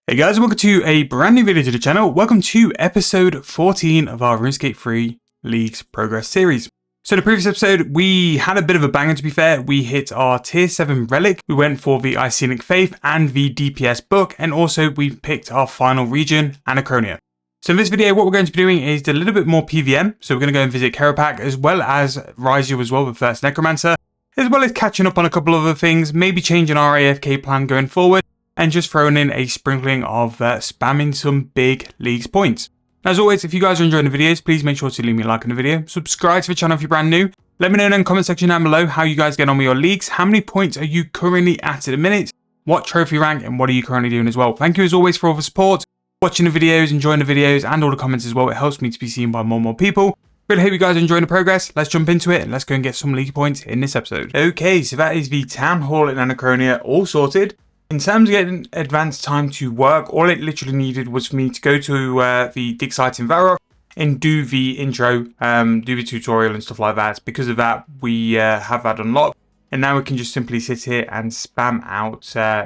Hey guys, welcome to a brand new video to the channel. Welcome to episode 14 of our Runescape 3 Leagues Progress series. So in the previous episode, we had a bit of a banger to be fair. We hit our tier 7 relic, we went for the Icenic Faith and the DPS book, and also we picked our final region, Anachronia. So in this video, what we're going to be doing is a little bit more PVM. So we're going to go and visit Kerapac as well as Risial as well, the first Necromancer, as well as catching up on a couple of other things, maybe changing our AFK plan going forward, and just throwing in a sprinkling of spamming some big leagues points. As always, if you guys are enjoying the videos, please make sure to leave me a like on the video. Subscribe to the channel if you're brand new. Let me know in the comment section down below how you guys get on with your leagues. How many points are you currently at the minute? What trophy rank and what are you currently doing as well? Thank you as always for all the support, watching the videos, enjoying the videos, and all the comments as well. It helps me to be seen by more and more people. Really hope you guys are enjoying the progress. Let's jump into it and let's go and get some league points in this episode. Okay, so that is the town hall in Anachronia all sorted. In terms of getting advanced time to work, all it literally needed was for me to go to the dig site in Varrock and do the intro, do the tutorial and stuff like that. Because of that, we have that unlocked. And now we can just simply sit here and spam out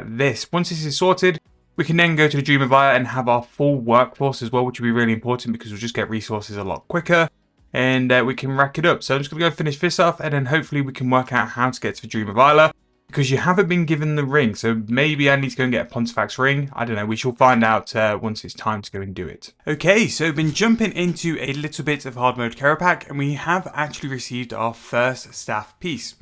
this. Once this is sorted, we can then go to the Dream of Fire and have our full workforce as well, which will be really important because we'll just get resources a lot quicker. And we can rack it up. So I'm just going to go finish this off and then hopefully we can work out how to get to the Dream of Isla. Because you haven't been given the ring, so maybe I need to go and get a Pontifex ring. I don't know, we shall find out once it's time to go and do it. Okay, so been jumping into a little bit of hard mode Kerapac, and we have actually received our first staff piece.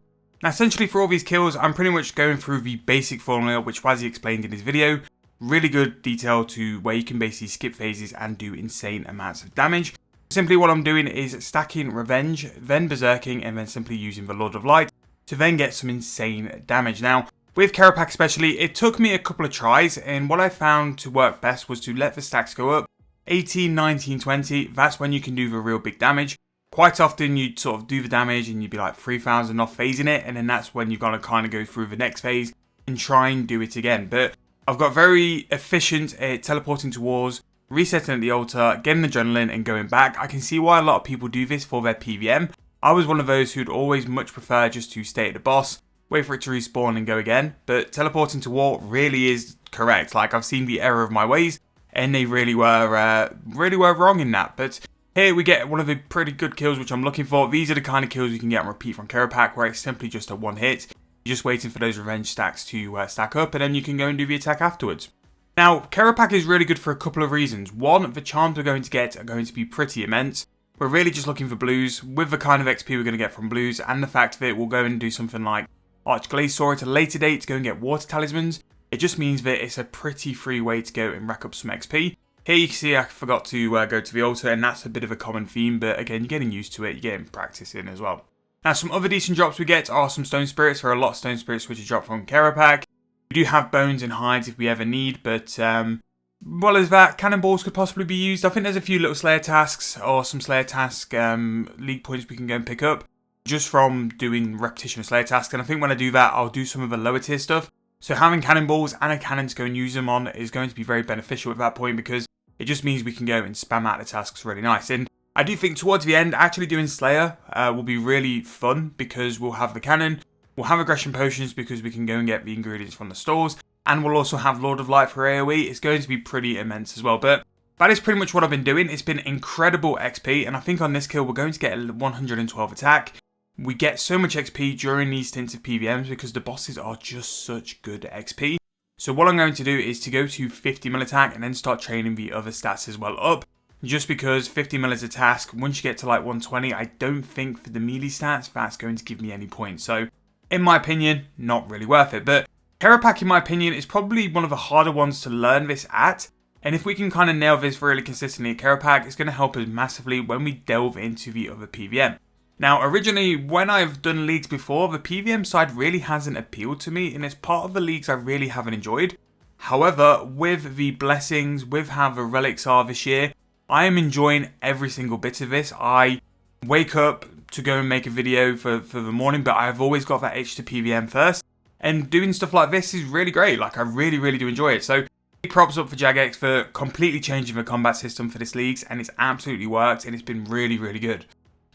Now essentially for all these kills, I'm pretty much going through the basic formula, which Wazzy explained in his video. Really good detail to where you can basically skip phases and do insane amounts of damage. Simply what I'm doing is stacking Revenge, then Berserking, and then simply using the Lord of Light to then get some insane damage. Now, with Kerapac especially, it took me a couple of tries, and what I found to work best was to let the stacks go up. 18, 19, 20, that's when you can do the real big damage. Quite often you'd sort of do the damage and you'd be like 3,000 off phasing it, and then that's when you're going to kind of go through the next phase and try and do it again. But I've got very efficient at teleporting to wars, resetting at the altar, getting adrenaline and going back. I can see why a lot of people do this for their PVM. I was one of those who'd always much prefer just to stay at the boss, wait for it to respawn and go again, but teleporting to war really is correct. Like, I've seen the error of my ways, and they really were wrong in that. But here we get one of the pretty good kills which I'm looking for. These are the kind of kills you can get and repeat from Kerapac, where it's simply just a one hit. You're just waiting for those revenge stacks to stack up, and then you can go and do the attack afterwards. Now, Kerapac is really good for a couple of reasons. One, the charms we're going to get are going to be pretty immense. We're really just looking for blues, with the kind of XP we're going to get from blues, and the fact that we'll go and do something like Archglaze Saw at a later date to go and get water talismans. It just means that it's a pretty free way to go and rack up some XP. Here you can see I forgot to go to the altar, and that's a bit of a common theme, but again, you're getting used to it, you're getting practice in as well. Now, some other decent drops we get are some Stone Spirits. There are a lot of Stone Spirits which are dropped from Kerapac. We do have bones and hides if we ever need, but well as that, cannonballs could possibly be used. I think there's a few little Slayer tasks or some Slayer task league points we can go and pick up just from doing repetition of Slayer tasks. And I think when I do that, I'll do some of the lower tier stuff. So having cannonballs and a cannon to go and use them on is going to be very beneficial at that point, because it just means we can go and spam out the tasks really nice. And I do think towards the end, actually doing Slayer will be really fun, because we'll have the cannon, we'll have aggression potions because we can go and get the ingredients from the stores, and we'll also have Lord of Light for AoE. It's going to be pretty immense as well. But that is pretty much what I've been doing. It's been incredible XP, and I think on this kill we're going to get a 112 attack. We get so much XP during these stints of PVMs because the bosses are just such good XP. So what I'm going to do is to go to 50 mil attack and then start training the other stats as well up. Just because 50 mil is a task, once you get to like 120, I don't think for the melee stats that's going to give me any points. So in my opinion, not really worth it. But Kerapac, in my opinion, is probably one of the harder ones to learn this at, and if we can kind of nail this really consistently at Kerapac, it's going to help us massively when we delve into the other PVM. Now, originally, when I've done leagues before, the PVM side really hasn't appealed to me, and it's part of the leagues I really haven't enjoyed. However, with the blessings, with how the relics are this year, I am enjoying every single bit of this. I wake up to go and make a video for the morning, but I've always got that itch to PVM first. And doing stuff like this is really great. Like, I really do enjoy it. So big props up for Jagex for completely changing the combat system for this leagues, and it's absolutely worked, and it's been really good.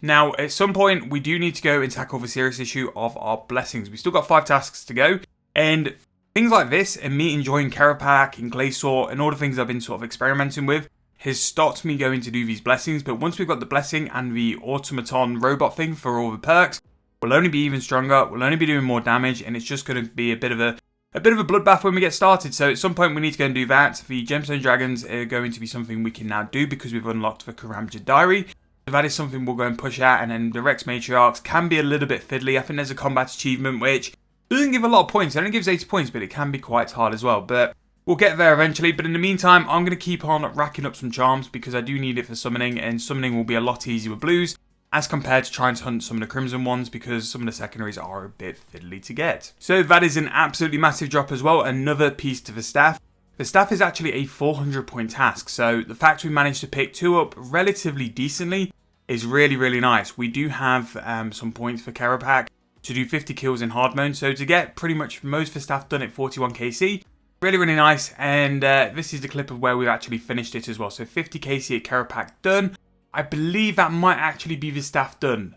Now, at some point, we do need to go and tackle the serious issue of our blessings. We've still got 5 tasks to go, and Things like this and me enjoying Kerapac and Glacier and all the things I've been sort of experimenting with has stopped me going to do these blessings. But once we've got the blessing and the automaton robot thing for all the perks, we'll only be even stronger, we'll only be doing more damage, and it's just going to be a bit of a bloodbath when we get started. So at some point we need to go and do that. The Gemstone Dragons are going to be something we can now do because we've unlocked the Karamja Diary. So that is something we'll go and push out, and then the Rex Matriarchs can be a little bit fiddly. I think there's a combat achievement which doesn't give a lot of points. It only gives 80 points, but it can be quite hard as well. But we'll get there eventually. But in the meantime, I'm going to keep on racking up some charms because I do need it for summoning, and summoning will be a lot easier with blues as compared to trying to hunt some of the crimson ones because some of the secondaries are a bit fiddly to get. So that is an absolutely massive drop as well. Another piece to the staff. The staff is actually a 400 point task. So the fact we managed to pick 2 up relatively decently is really, really nice. We do have some points for Kerapac to do 50 kills in hard mode. So to get pretty much most of the staff done at 41 KC, really, really nice. And this is the clip of where we've actually finished it as well. So 50 KC at Kerapac done. I believe that might actually be the staff done.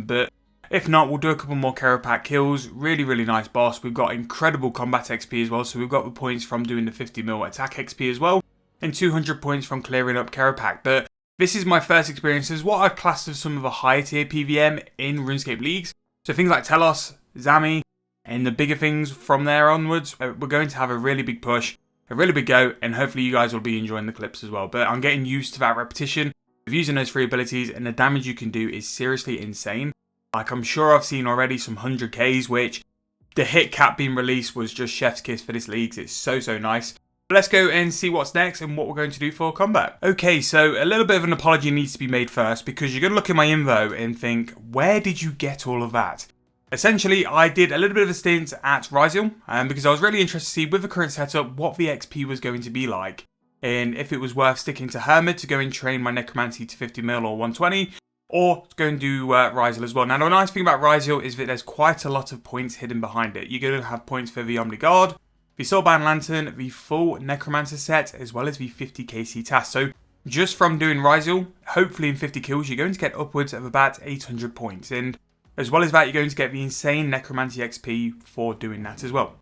But if not, we'll do a couple more Kerapac kills. Really, really nice boss. We've got incredible combat XP as well. So we've got the points from doing the 50 mil attack XP as well. And 200 points from clearing up Kerapac. But this is my first experience as what I've classed as some of the higher tier PVM in RuneScape leagues. So things like Telos, Zami, and the bigger things from there onwards, we're going to have a really big push, a really big go, and hopefully you guys will be enjoying the clips as well. But I'm getting used to that repetition of using those 3 abilities, and the damage you can do is seriously insane. Like, I'm sure I've seen already some 100Ks, which the hit cap being released was just chef's kiss for this league. It's so, so nice. But let's go and see what's next and what we're going to do for combat. Okay, so a little bit of an apology needs to be made first because you're going to look at my info and think, where did you get all of that? Essentially, I did a little bit of a stint at Risial because I was really interested to see with the current setup what the XP was going to be like. And if it was worth sticking to Hermit to go and train my Necromancy to 50 mil or 120, or to go and do Risial as well. Now, the nice thing about Risial is that there's quite a lot of points hidden behind it. You're going to have points for the Omni Guard, the Soulbound Lantern, the full Necromancer set, as well as the 50 KC task. So just from doing Risial, hopefully in 50 kills, you're going to get upwards of about 800 points. And as well as that, you're going to get the insane Necromancy XP for doing that as well.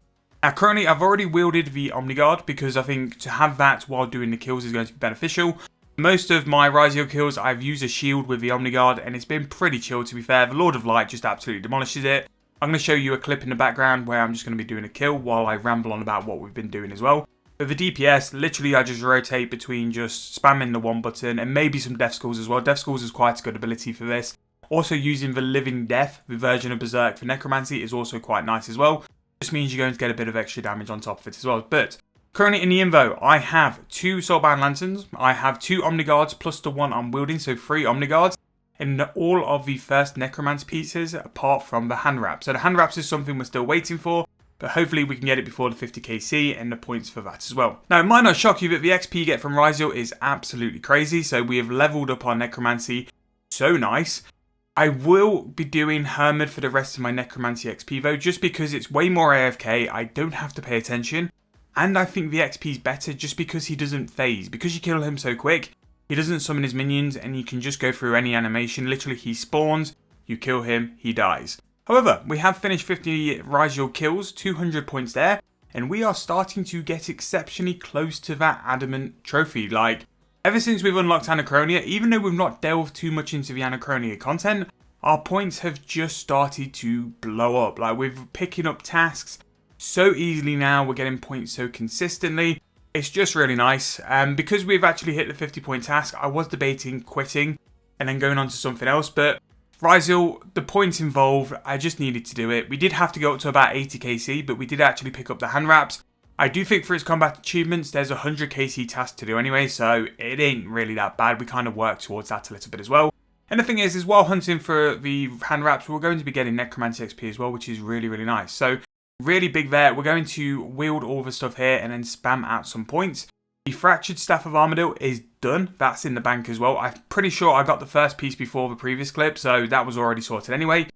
Now, currently, I've already wielded the Omni Guard because I think to have that while doing the kills is going to be beneficial. Most of my Risial kills, I've used a shield with the Omni Guard, and it's been pretty chill, to be fair. The Lord of Light just absolutely demolishes it. I'm going to show you a clip in the background where I'm just going to be doing a kill while I ramble on about what we've been doing as well. With the DPS, literally I just rotate between just spamming the 1 button and maybe some Death Schools as well. Death Schools is quite a good ability for this. Also using the Living Death, the version of Berserk for Necromancy, is also quite nice as well. Just means you're going to get a bit of extra damage on top of it as well. But currently in the info, I have 2 Soulbound Lanterns. I have 2 Omni Guards plus the 1 I'm wielding, so 3 Omni Guards. And all of the first Necromancer pieces apart from the hand wraps. So the hand wraps is something we're still waiting for, but hopefully we can get it before the 50 KC and the points for that as well. Now, it might not shock you that the XP you get from Risial is absolutely crazy. So we have leveled up our Necromancy so nice. I will be doing Hermit for the rest of my Necromancy XP though, just because it's way more AFK, I don't have to pay attention. And I think the XP is better just because he doesn't phase. Because you kill him so quick, he doesn't summon his minions and you can just go through any animation. Literally, he spawns, you kill him, he dies. However, we have finished 50 Risial kills, 200 points there, and we are starting to get exceptionally close to that Adamant trophy. Like, ever since we've unlocked Anachronia, even though we've not delved too much into the Anachronia content, our points have just started to blow up. Like, we're picking up tasks so easily now, we're getting points so consistently. It's just really nice. Because we've actually hit the 50 point task, I was debating quitting and then going on to something else, but Risial, the points involved, I just needed to do it. We did have to go up to about 80 KC, but we did actually pick up the hand wraps. I do think for its combat achievements, there's a 100 KC task to do anyway, so it ain't really that bad. We kind of work towards that a little bit as well. And the thing is while hunting for the hand wraps, we're going to be getting Necromancy XP as well, which is really, really nice. So really big there. We're going to wield all the stuff here and then spam out some points. The Fractured Staff of Armadyl is done. That's in the bank as well. I'm pretty sure I got the first piece before the previous clip, so that was already sorted anyway.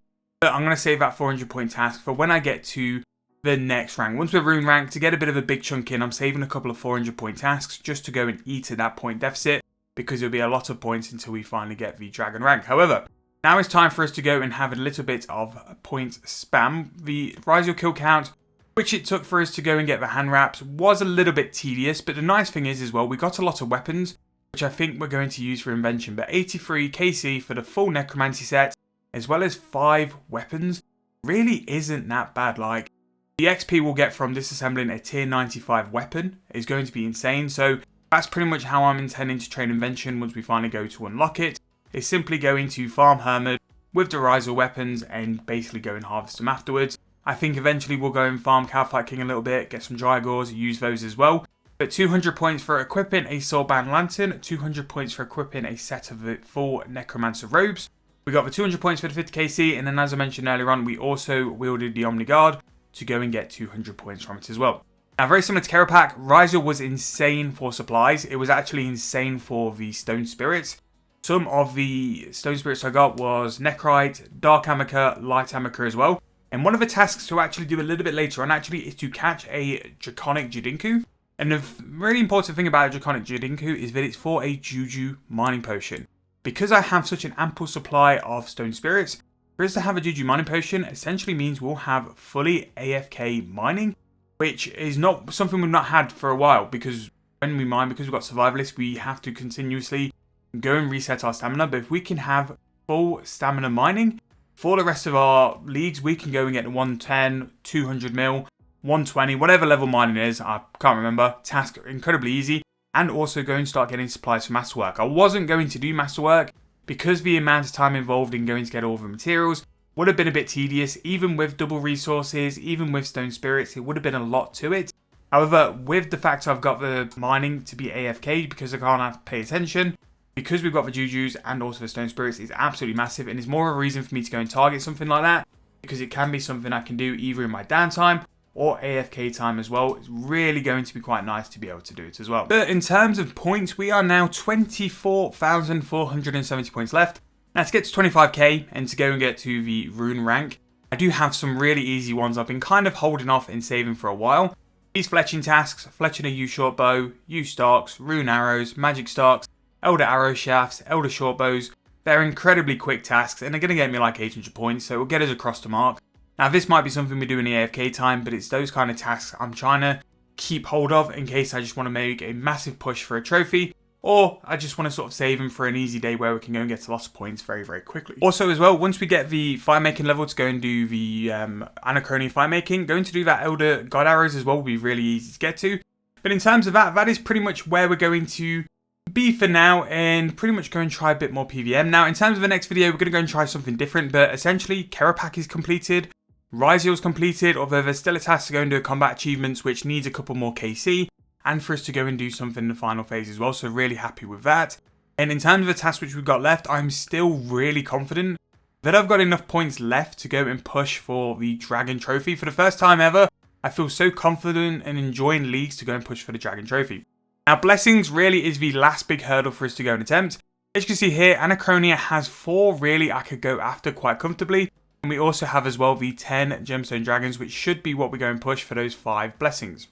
But I'm going to save that 400 point task for when I get to the next rank. Once we're rune ranked, to get a bit of a big chunk in, I'm saving a couple of 400 point tasks just to go and eat at that point deficit, because it'll be a lot of points until we finally get the dragon rank. However, now it's time for us to go and have a little bit of point spam. The Risial kill count which it took for us to go and get the hand wraps, was a little bit tedious. But the nice thing is as well, we got a lot of weapons, which I think we're going to use for Invention. But 83 KC for the full Necromancy set, as well as 5 weapons, really isn't that bad. Like, the XP we'll get from disassembling a tier 95 weapon is going to be insane. So that's pretty much how I'm intending to train Invention once we finally go to unlock it. It's simply going to farm Hermod with the Risial weapons and basically go and harvest them afterwards. I think eventually we'll go and farm Kerapac King a little bit, get some Drygores, use those as well. But 200 points for equipping a Soulbound Lantern, 200 points for equipping a set of the full Necromancer robes. We got the 200 points for the 50 KC, and then as I mentioned earlier on, we also wielded the Omni Guard to go and get 200 points from it as well. Now, very similar to Kerapac, Risial was insane for supplies. It was actually insane for the Stone Spirits. Some of the Stone Spirits I got was Necrite, Dark Amica, Light Amica as well. And one of the tasks to actually do a little bit later on actually is to catch a Draconic Jidinku. And the really important thing about a Draconic Jidinku is that it's for a Juju mining potion. Because I have such an ample supply of Stone Spirits, for us to have a Juju mining potion essentially means we'll have fully AFK mining, which is not something we've not had for a while, because when we mine, because we've got Survivalists, we have to continuously go and reset our stamina. But if we can have full stamina mining, for the rest of our leagues, we can go and get 110, 200 mil, 120, whatever level mining is, I can't remember. Task incredibly easy, and also go and start getting supplies for Masterwork. I wasn't going to do Masterwork because the amount of time involved in going to get all the materials would have been a bit tedious. Even with double resources, even with Stone Spirits, it would have been a lot to it. However, with the fact I've got the mining to be AFK because I can't have to pay attention, because we've got the Jujus and also the Stone Spirits, is absolutely massive, and is more of a reason for me to go and target something like that, because it can be something I can do either in my downtime or AFK time as well. It's really going to be quite nice to be able to do it as well. But in terms of points, we are now 24,470 points left. Now to get to 25k and to go and get to the Rune rank, I do have some really easy ones I've been kind of holding off and saving for a while. These fletching tasks, fletching a U short bow, U stalks, rune arrows, magic stalks, elder arrow shafts, elder short bows, they're incredibly quick tasks and they're going to get me like 800 points, so it will get us across the mark. Now this might be something we do in the AFK time, but it's those kind of tasks I'm trying to keep hold of in case I just want to make a massive push for a trophy, or I just want to sort of save them for an easy day where we can go and get lots of points very, very quickly. Also as well, once we get the fire making level to go and do the Anachronia fire making, going to do that elder god arrows as well will be really easy to get to. But in terms of that is pretty much where we're going to be for now, and pretty much go and try a bit more PVM. Now in terms of the next video, we're going to go and try something different, but essentially Kerapac is completed. Risial's completed, although there's still a task to go and do combat achievements which needs a couple more KC, and for us to go and do something in the final phase as well, so really happy with that. And in terms of the tasks which we've got left, I'm still really confident that I've got enough points left to go and push for the Dragon Trophy. For the first time ever, I feel so confident and enjoying leagues to go and push for the Dragon Trophy. Now Blessings really is the last big hurdle for us to go and attempt. As you can see here, Anachronia has 4 really I could go after quite comfortably. And we also have as well the 10 Gemstone Dragons, which should be what we go and push for those 5 blessings.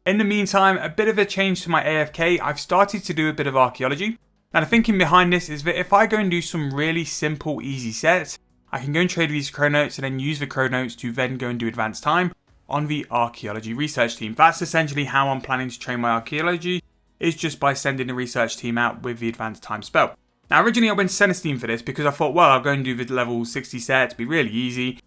In the meantime, a bit of a change to my AFK, I've started to do a bit of archaeology. Now the thinking behind this is that if I go and do some really simple, easy sets, I can go and trade these Chronotes and then use the Chronotes to then go and do advanced time on the archaeology research team. That's essentially how I'm planning to train my archaeology, is just by sending the research team out with the advanced time spell. Now originally I went to Center Steam for this because I thought, well, I'll go and do the level 60 set, it'll be really easy.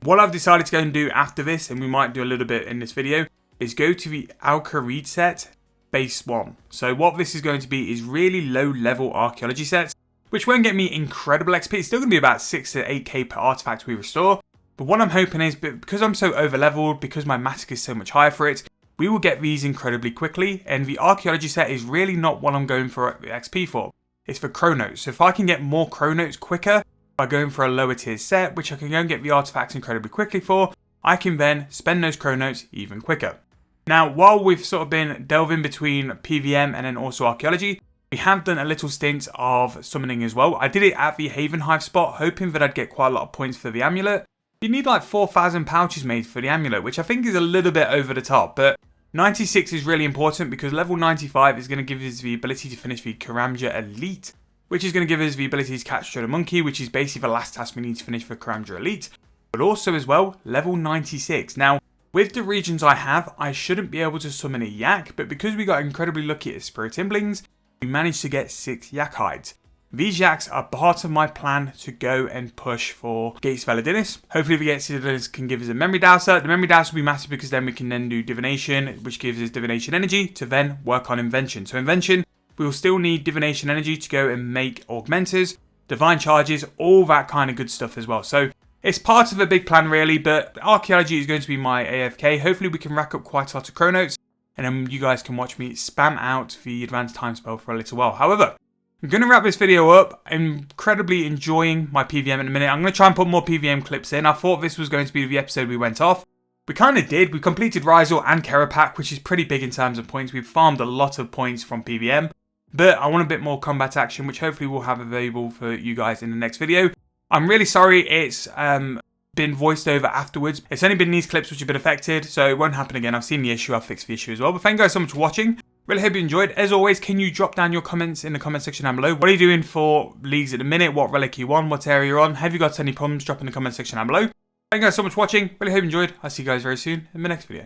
What I've decided to go and do after this, and we might do a little bit in this video, is go to the Alka set base 1. So what this is going to be is really low level archaeology sets, which won't get me incredible XP. It's still going to be about 6 to 8k per artifact we restore. But what I'm hoping is, because I'm so over leveled, because my Matic is so much higher for it, we will get these incredibly quickly. And the archaeology set is really not what I'm going for XP for. It's for Chronotes. So if I can get more Chronotes quicker by going for a lower tier set, which I can go and get the artifacts incredibly quickly for, I can then spend those Chronotes even quicker. Now, while we've sort of been delving between PVM and then also archaeology, we have done a little stint of summoning as well. I did it at the Haven Hive spot, hoping that I'd get quite a lot of points for the amulet. You need like 4,000 pouches made for the amulet, which I think is a little bit over the top, but 96 is really important because level 95 is going to give us the ability to finish the Karamja Elite, which is going to give us the ability to catch the monkey, which is basically the last task we need to finish for Karamja Elite, but also as well level 96. Now, With the regions I have, I shouldn't be able to summon a yak, but because we got incredibly lucky at Spirit Imblings, we managed to get 6 yak hides. These yaks are part of my plan to go and push for Gates Valadinis. Hopefully the Gates Valadinis can give us a memory dowser. The memory dowser will be massive because then we can then do divination, which gives us divination energy to then work on invention. So invention, we will still need divination energy to go and make augmenters, divine charges, all that kind of good stuff as well. So it's part of a big plan really, but archaeology is going to be my AFK. Hopefully we can rack up quite a lot of chronotes, and then you guys can watch me spam out the advanced time spell for a little while. However, I'm going to wrap this video up. I'm incredibly enjoying my PVM in a minute. I'm going to try and put more PVM clips in. I thought this was going to be the episode we went off. We kind of did. We completed Risial and Kerapac, which is pretty big in terms of points. We've farmed a lot of points from PVM, but I want a bit more combat action, which hopefully we'll have available for you guys in the next video. I'm really sorry it's been voiced over afterwards. It's only been these clips which have been affected, so it won't happen again. I've seen the issue. I'll fix the issue as well. But thank you guys so much for watching. Really hope you enjoyed. As always, can you drop down your comments in the comment section down below? What are you doing for leagues at the minute? What relic are you on? What area you're on? Have you got any problems? Drop in the comment section down below. Thank you guys so much for watching. Really hope you enjoyed. I'll see you guys very soon in the next video.